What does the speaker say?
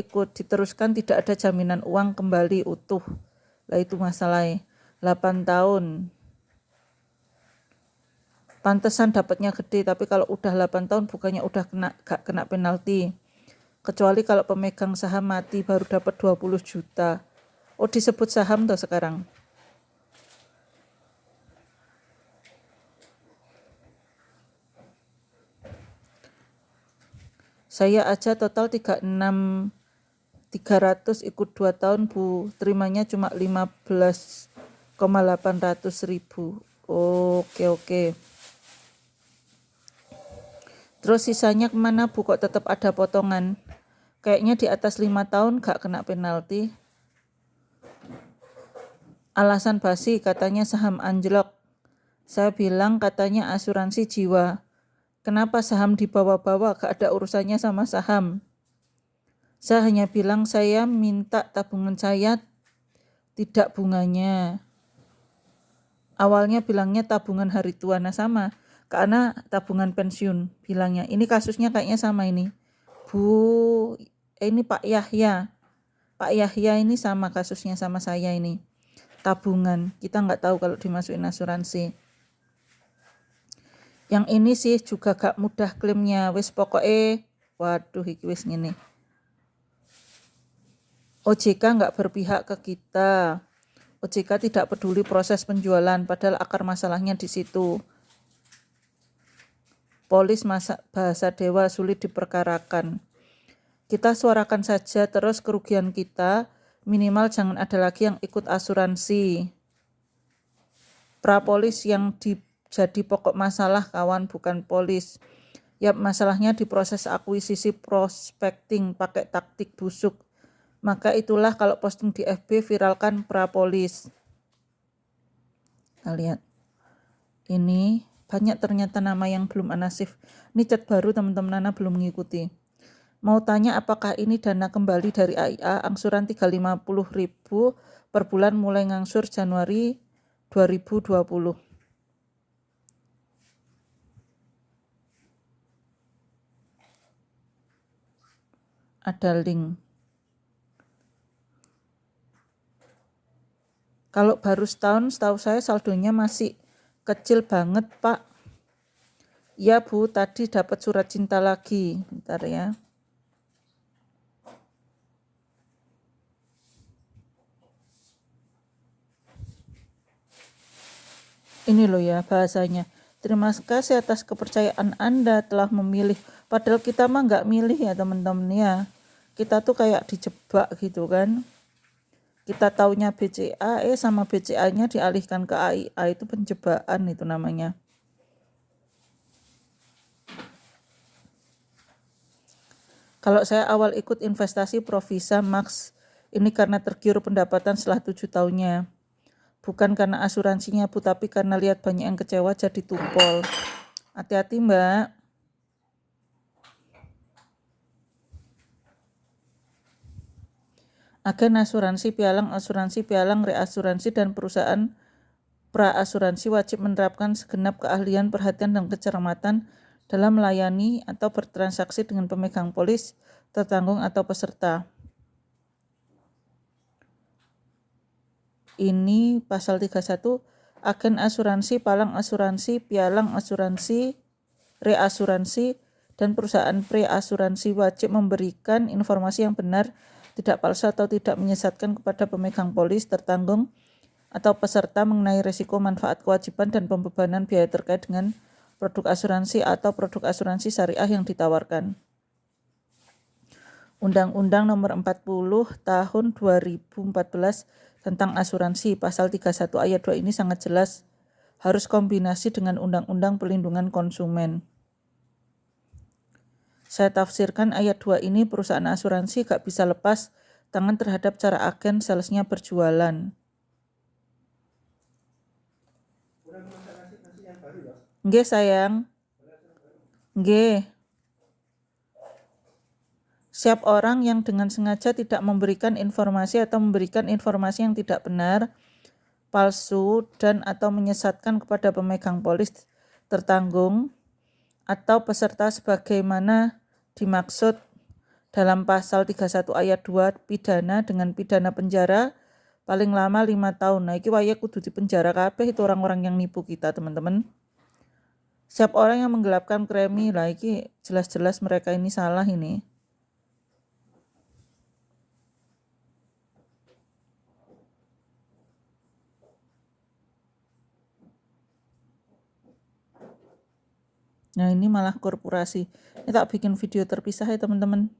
ikut diteruskan, tidak ada jaminan uang kembali utuh. Lah itu masalahnya. 8 tahun. Pantesan dapatnya gede, tapi kalau udah 8 tahun bukannya udah gak kena penalti. Kecuali kalau pemegang saham mati baru dapat 20 juta. Oh, disebut saham toh sekarang. Saya aja total 300 ikut 2 tahun, Bu. Terimanya cuma 15,800.000. Oke. Terus sisanya kemana, Bu? Kok tetap ada potongan? Kayaknya di atas 5 tahun gak kena penalti. Alasan basi, katanya saham anjlok. Saya bilang katanya asuransi jiwa. Kenapa saham dibawa-bawa, gak ada urusannya sama saham. Saya hanya bilang saya minta tabungan saya tidak bunganya. Awalnya bilangnya tabungan hari tua, nah sama. Karena tabungan pensiun bilangnya. Ini kasusnya kayaknya sama ini. Bu, ini Pak Yahya. Pak Yahya ini sama kasusnya sama saya ini. Tabungan. Kita nggak tahu kalau dimasukin asuransi. Yang ini sih juga gak mudah klaimnya. Wis pokoknya, waduh iki wis ngene. OJK nggak berpihak ke kita. OJK tidak peduli proses penjualan, padahal akar masalahnya di situ. Polis bahasa dewa sulit diperkarakan. Kita suarakan saja terus kerugian kita, minimal jangan ada lagi yang ikut asuransi. Prapolis yang jadi pokok masalah kawan, bukan polis. Ya masalahnya di proses akuisisi prospecting pakai taktik busuk. Maka itulah kalau posting di FB viralkan prapolis. Kita lihat. Ini banyak ternyata nama yang belum anasif. Ini chat baru teman-teman Nana belum mengikuti. Mau tanya apakah ini dana kembali dari AIA angsuran 350.000 per bulan mulai ngangsur Januari 2020. Ada link. Kalau baru setahun, setahu saya saldonya masih kecil banget, Pak. Ya, Bu, tadi dapat surat cinta lagi. Bentar ya. Ini loh ya bahasanya. Terima kasih atas kepercayaan Anda telah memilih. Padahal kita mah nggak milih ya teman-teman ya. Kita tuh kayak dijebak gitu kan. Kita taunya BCA, sama BCA-nya dialihkan ke AIA, itu penjebakan itu namanya. Kalau saya awal ikut investasi Provisa Max, ini karena tergiur pendapatan setelah 7 tahunnya. Bukan karena asuransinya, Bu, tapi karena lihat banyak yang kecewa jadi tumpol. Hati-hati, Mbak. Agen asuransi pialang, reasuransi, dan perusahaan pra-asuransi wajib menerapkan segenap keahlian, perhatian, dan kecermatan dalam melayani atau bertransaksi dengan pemegang polis, tertanggung, atau peserta. Ini pasal 31, agen asuransi, palang asuransi, pialang asuransi, reasuransi, dan perusahaan pre-asuransi wajib memberikan informasi yang benar, tidak palsu atau tidak menyesatkan kepada pemegang polis, tertanggung, atau peserta mengenai risiko, manfaat, kewajiban, dan pembebanan biaya terkait dengan produk asuransi atau produk asuransi syariah yang ditawarkan. Undang-Undang Nomor 40 Tahun 2014 tentang asuransi, pasal 31 ayat 2 ini sangat jelas harus kombinasi dengan Undang-Undang Perlindungan Konsumen. Saya tafsirkan ayat 2 ini, perusahaan asuransi gak bisa lepas tangan terhadap cara agen salesnya berjualan. Nggih sayang. Nggih. Siap orang yang dengan sengaja tidak memberikan informasi atau memberikan informasi yang tidak benar, palsu, dan atau menyesatkan kepada pemegang polis, tertanggung, atau peserta sebagaimana dimaksud dalam pasal 31 ayat 2 pidana dengan pidana penjara paling lama 5 tahun. Nah, iki waya kudu dipenjara kabeh itu orang-orang yang nipu kita, teman-teman. Siapa orang yang menggelapkan kremi, lah iki jelas-jelas mereka ini salah ini. Nah, ini malah korporasi. Ini tak bikin video terpisah ya, teman-teman.